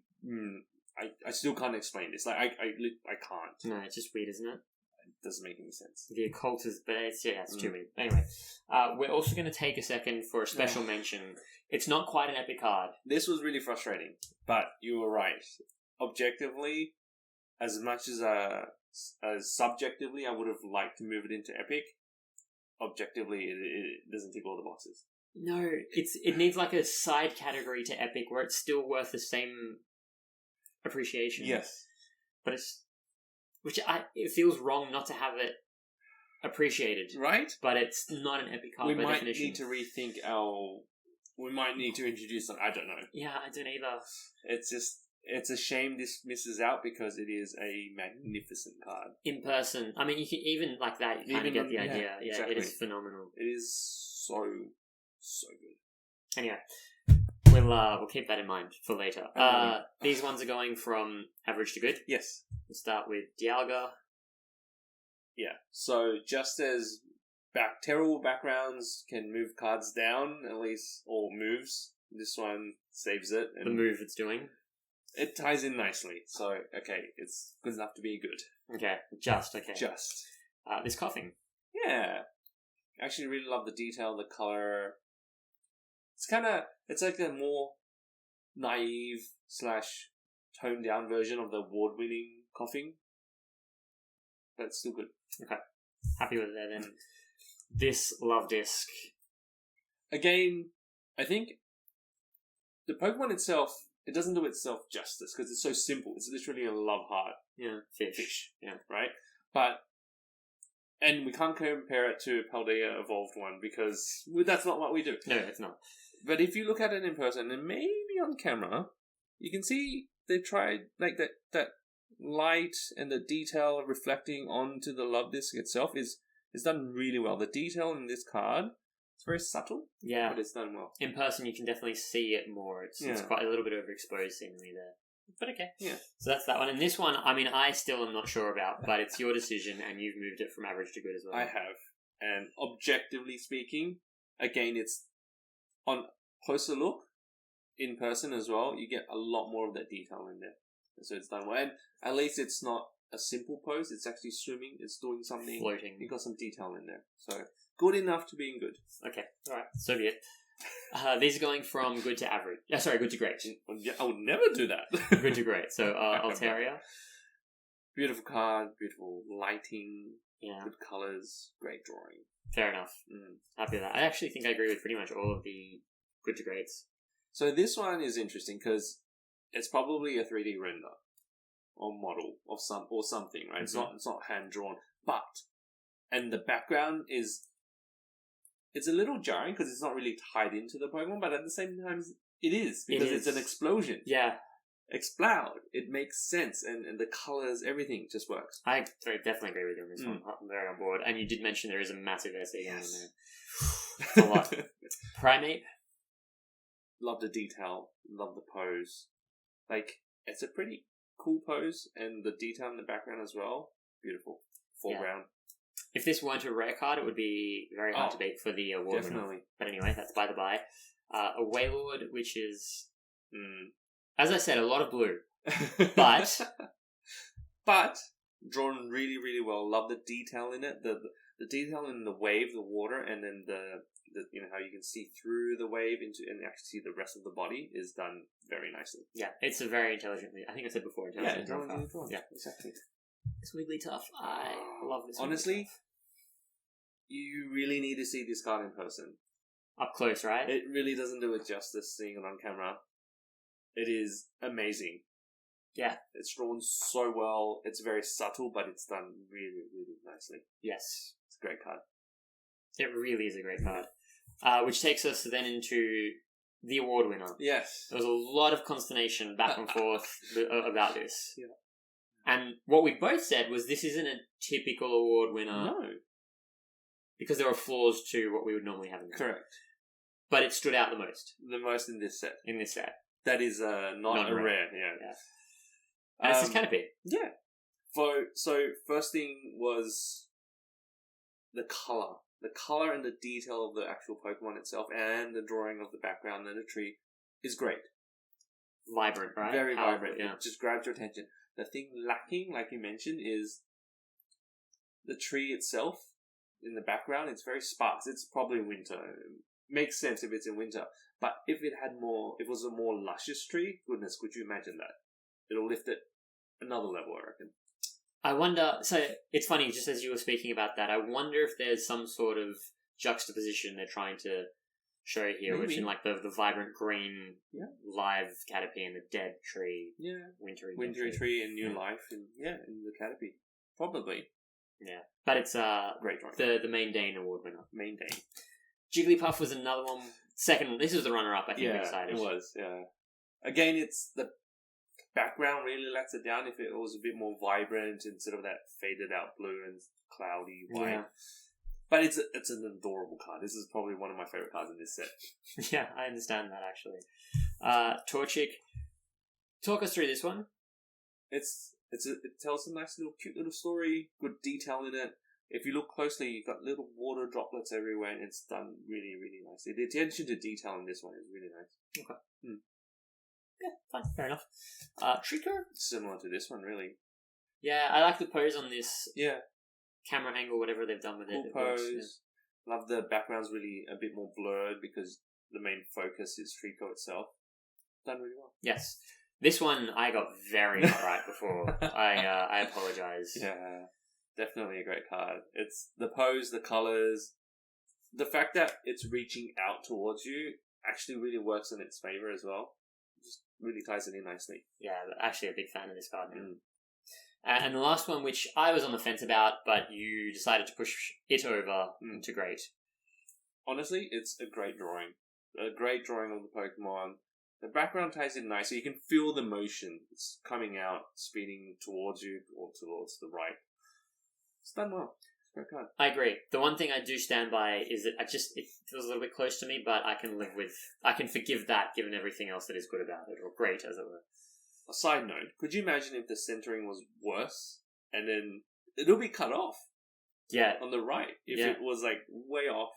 still can't explain this. Like I can't. No, it's just weird, isn't it? It doesn't make any sense. The occult is, but it's too weird. Anyway, we're also going to take a second for a special mention. It's not quite an epic card. This was really frustrating, but you were right. Objectively, as much as subjectively, I would have liked to move it into epic. Objectively, it doesn't tick all the boxes. No, it needs like a side category to epic where it's still worth the same appreciation. Yes, but it feels wrong not to have it appreciated, right? But it's not an epic card. We by might definition. need to rethink We might need to introduce some. I don't know. Yeah, I don't either. It's a shame this misses out because it is a magnificent card. In person, I mean, you can even like that. You kind of get the idea. Yeah, exactly. It is phenomenal. It is so good. Anyway, we'll keep that in mind for later. These ones are going from average to good. Yes. We'll start with Dialga. Yeah. So just as terrible backgrounds can move cards down, at least, or moves, this one saves it. And the move it's doing. It ties in nicely. So, okay, it's good enough to be good. Okay. Just. This coughing. Yeah. I actually really love the detail, the color. It's like a more naive / toned down version of the award-winning coughing. But it's still good. Okay. Happy with it then. This Love Disc. Again, I think the Pokemon itself, it doesn't do itself justice because it's so simple. It's literally a love heart. Yeah. Fish. Yeah. Right? And we can't compare it to Paldea Evolved one because that's not what we do. No, it's not. But if you look at it in person and maybe on camera, you can see they've tried like that light and the detail reflecting onto the Love Disc itself is done really well. The detail in this card, it's very subtle. Yeah. But it's done well. In person, you can definitely see it more. It's quite a little bit overexposed seemingly there. But okay. Yeah. So that's that one. And this one, I mean, I still am not sure about, but it's your decision and you've moved it from average to good as well. I have. And objectively speaking, again, it's on closer look, in person as well, you get a lot more of that detail in there. So it's done well. And at least it's not a simple pose, it's actually swimming, it's doing something. Floating. You got some detail in there. So good enough to being good. Okay, alright. So be it. These are going from good to average. Good to great. I would never do that. Good to great. So Altaria. Beautiful card, beautiful lighting, yeah, good colours, great drawing. Fair enough. Happy with that. I actually think I agree with pretty much all of the good to greats. So this one is interesting because it's probably a 3D render or model of something, right? Mm-hmm. It's not hand drawn, and the background is, it's a little jarring because it's not really tied into the Pokemon, but at the same time it is because it's an explosion. Yeah. Explode. It makes sense, and the colors, everything just works. I definitely agree with you on this one. I'm very on board. And you did mention there is a massive essay going in there. It's a lot. Primate. Love the detail. Love the pose. Like, it's a pretty cool pose, and the detail in the background as well. Beautiful. Foreground. Yeah. If this weren't a rare card, it would be very hard to beat for the award. Definitely. But anyway, that's by the by. A Wailord, which is... as I said, a lot of blue. But drawn really, really well. Love the detail in it. The detail in the wave, the water, and then the how you can see through the wave and actually see the rest of the body is done very nicely. Yeah, it's a very intelligently. I think I said before, intelligent. Yeah, exactly. It's Wigglytuff. I love this. Honestly, you really need to see this card in person. Up close, right? It really doesn't do it justice seeing it on camera. It is amazing. Yeah. It's drawn so well. It's very subtle, but it's done really, really nicely. Yes. It's a great card. It really is a great card. Which takes us then into the award winner. Yes. There was a lot of consternation back and forth about this. Yeah. And what we both said was this isn't a typical award winner. No. Because there are flaws to what we would normally have in there. Correct. But it stood out the most. The most in this set. That is not a rare. Yeah. And it's this canopy. Yeah. So first thing was the colour. The colour and the detail of the actual Pokemon itself and the drawing of the background and the tree is great. Vibrant, right? Very Powerful, vibrant. yeah. It just grabs your attention. The thing lacking, like you mentioned, is the tree itself in the background. It's very sparse. It's probably winter. It makes sense if it's in winter. But if it was a more luscious tree, goodness, could you imagine that? It'll lift it another level, I reckon. I wonder, so it's funny, just as you were speaking about that, I wonder if there's some sort of juxtaposition they're trying to show here, Maybe. which in like the vibrant green live Caterpie and the dead tree, wintry tree and new life in the Caterpie. Probably. Yeah. But it's great drawing. The Main Dane award winner. Main Dane. Jigglypuff was another one. Second, this is the runner-up, I think, I'm excited. It was, yeah. Again, it's the background really lets it down if it was a bit more vibrant instead of that faded out blue and cloudy white. Yeah. But it's an adorable card. This is probably one of my favorite cards in this set. Yeah, I understand that actually. Torchic, talk us through this one. It tells a nice little cute little story, good detail in it. If you look closely, you've got little water droplets everywhere, and it's done really, really nicely. The attention to detail in this one is really nice. Okay. Yeah, fine, fair enough. Trico? Similar to this one, really. Yeah, I like the pose on this. Yeah. Camera angle, whatever they've done with Cool it. pose. Works, yeah. Love the background's really a bit more blurred because the main focus is Trico itself. Done really well. Yes. This one I got very not right before. I apologise. Yeah. Definitely a great card. It's the pose, the colours, the fact that it's reaching out towards you actually really works in its favour as well. Just really ties it in nicely. Yeah, actually a big fan of this card. And the last one, which I was on the fence about, but you decided to push it over to great. Honestly, it's a great drawing. A great drawing of the Pokemon. The background ties in nicely. You can feel the motion. It's coming out, speeding towards you or towards the right. It's done well. It's a great card. I agree. The one thing I do stand by is that it feels a little bit close to me, but I can forgive that given everything else that is good about it, or great as it were. A side note, could you imagine if the centering was worse and then it'll be cut off? Yeah. On the right. If it was like way off.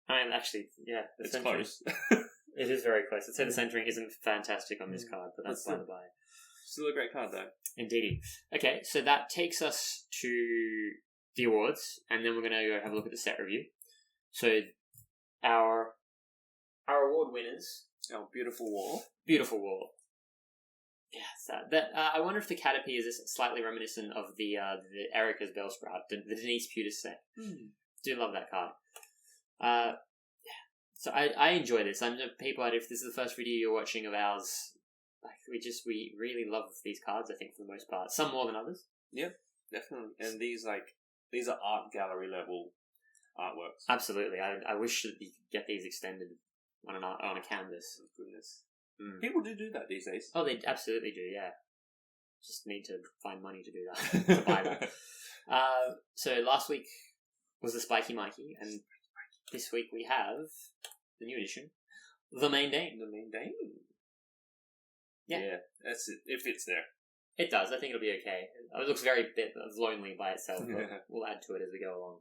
I mean, actually, yeah. It's close. It is very close. I'd say the centering isn't fantastic on this card, but that's by the by. Still a great card though. Indeed. Okay, so that takes us to the awards, and then we're going to go have a look at the set review. So, our award winners. Our beautiful wall. Beautiful wall. Yes, I wonder if the Caterpie is slightly reminiscent of the Erica's Bellsprout, the Denise Putis set. Do love that card. So I enjoy this. I know people, if this is the first video you're watching of ours, like we really love these cards. I think for the most part, some more than others. Yeah, definitely. And these are art gallery level artworks. Absolutely. I wish that you could get these extended on a canvas. Oh, goodness. People do that these days. Oh, they absolutely do, yeah. Just need to find money to do that, to buy that. So last week was the Spiky Mikey, and this week we have the new edition, the Main Dane. The Main Dane. Yeah, that's it. It fits there. It does. I think it'll be okay. It looks very bit lonely by itself, but we'll add to it as we go along.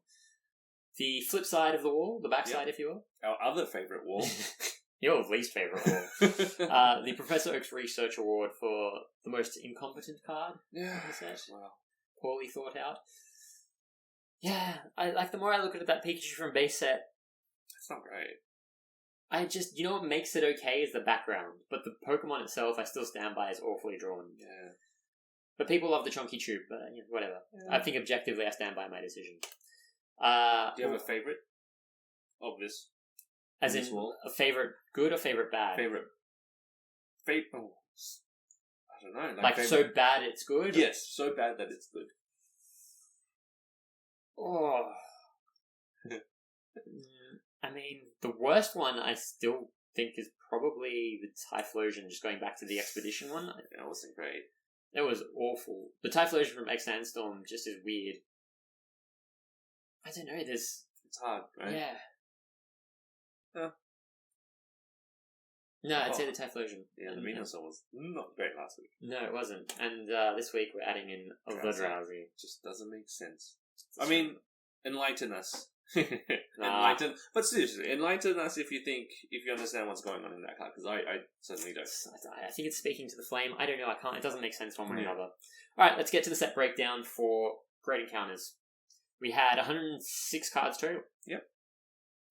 The flip side of the wall, the back side, if you will. Our other favourite wall. Your least favourite wall. The Professor Oak's Research Award for the most incompetent card. Yeah. Wow. Poorly thought out. Yeah, the more I look at that Pikachu from base set. That's not great. What makes it okay is the background, but the Pokemon itself I still stand by is awfully drawn. Yeah. But people love the chunky tube, but whatever. Yeah. I think objectively I stand by my decision. Do you have a favourite of this? As in a favourite good or favourite bad? Favourite. Oh, I don't know. Like so bad it's good? Yes, so bad that it's good. Oh. I mean, the worst one I still think is probably the Typhlosion, just going back to the Expedition one. That wasn't great. It was awful. The Typhlosion from X Sandstorm just is weird. I don't know, It's hard, right? Yeah. Huh. No, I'd say the Typhlosion. Yeah, the Venusaur was not great last week. No, it wasn't. And this week we're adding in the Drowsy. Just doesn't make sense. I mean, enlighten us. Nah. But seriously, enlighten us if you understand what's going on in that card, because I certainly don't. I think it's speaking to the flame. I don't know, I can't. It doesn't make sense one way or another. Alright, let's get to the set breakdown for Great Encounters. We had 106 cards total. Yep.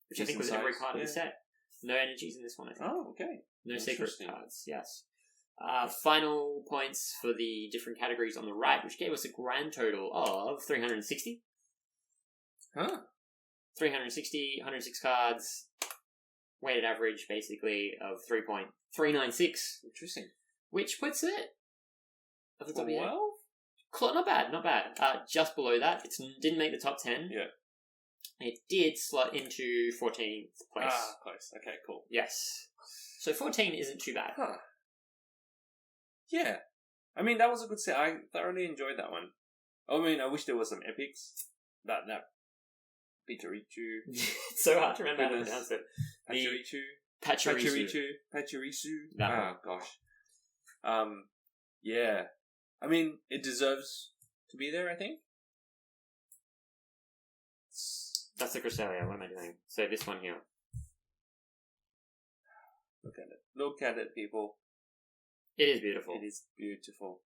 Which I think was every card in the set. No energies in this one, I think. Oh, okay. No secret cards, yes. Final points for the different categories on the right, which gave us a grand total of 360. Huh. 360, 106 cards, weighted average, basically, of 3.396. Interesting. Which puts it at the top of your head. Well? Not bad. Just below that, it didn't make the top 10. Yeah. It did slot into 14th place. Ah, close. Okay, cool. Yes. So 14 isn't too bad. Huh. Yeah. I mean, that was a good set. I thoroughly enjoyed that one. I mean, I wish there was some epics. That Pachirisu. It's so hard to remember how to pronounce it. Pachirisu. Ah, gosh. Yeah. I mean, it deserves to be there, I think. That's the Cresselia. What am I doing? So this one here. Look at it. Look at it, people. It is beautiful. It is beautiful.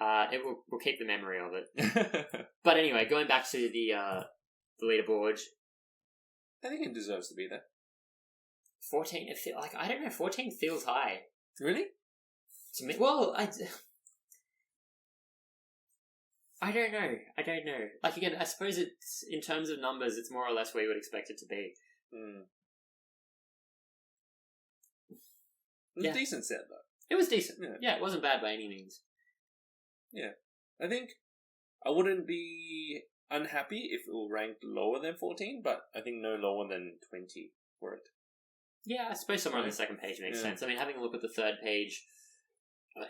We'll keep the memory of it. But anyway, going back to the leaderboard. I think it deserves to be there. 14, I don't know, 14 feels high. Really? To me, well, I don't know. Like, again, I suppose it's, in terms of numbers, it's more or less where you would expect it to be. It was a decent set, though. It was decent. Yeah, it wasn't bad by any means. Yeah. I think I wouldn't be unhappy if it were ranked lower than 14, but I think no lower than 20 for it. Yeah, I suppose somewhere on the second page makes sense. I mean, having a look at the third page,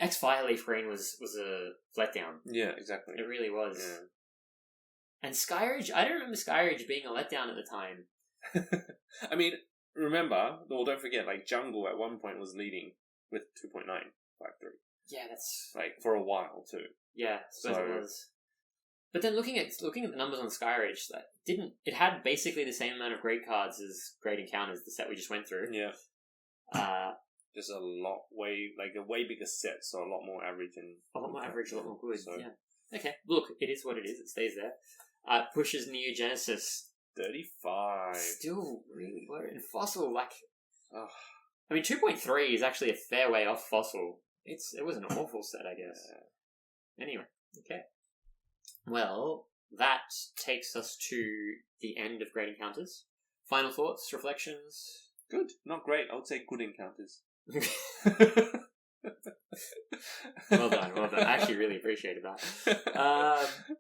X-Fireleaf Green was a letdown. Yeah, exactly. It really was. Yeah. And Skyridge, I don't remember Skyridge being a letdown at the time. I mean, remember, well, don't forget, like, Jungle at one point was leading with 2.953. Yeah, that's... Like, for a while, too. Yeah, I suppose it was. But then looking at the numbers on Skyridge, it had basically the same amount of great cards as Great Encounters, the set we just went through. Yeah. Just a way bigger set, so a lot more average and... A lot more average, a lot more good, yeah. Okay, look, it is what it is, it stays there. Pushes Neo Genesis. 35. Still really low. And Fossil, Oh. I mean, 2.3 is actually a fair way off Fossil. It was an awful set, I guess. Anyway, okay. Well, that takes us to the end of Great Encounters. Final thoughts, reflections? Good. Not great. I would say good encounters. Well done. I actually really appreciated that.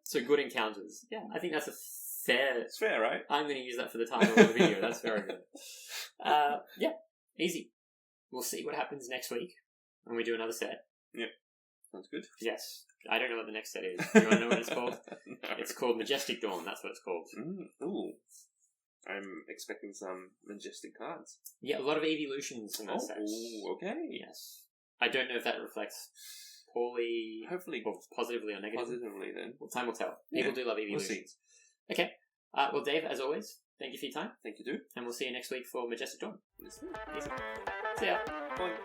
So good encounters. Yeah, I think that's a fair... It's fair, right? I'm going to use that for the title of the video. That's very good. Yeah, easy. We'll see what happens next week when we do another set. Yep. Sounds good. Yes. I don't know what the next set is. Do you want to know what it's called? No. It's called Majestic Dawn. That's what it's called. Ooh. I'm expecting some majestic cards. Yeah, a lot of evolutions in that set. Oh, okay. Yes. I don't know if that reflects poorly... Hopefully. Or positively or negatively. Positively, then. Well, time will tell. People do love evolutions. We'll see. Okay. Well, Dave, as always, thank you for your time. Thank you, dude. And we'll see you next week for Majestic Dawn. Easy. See ya. Bye.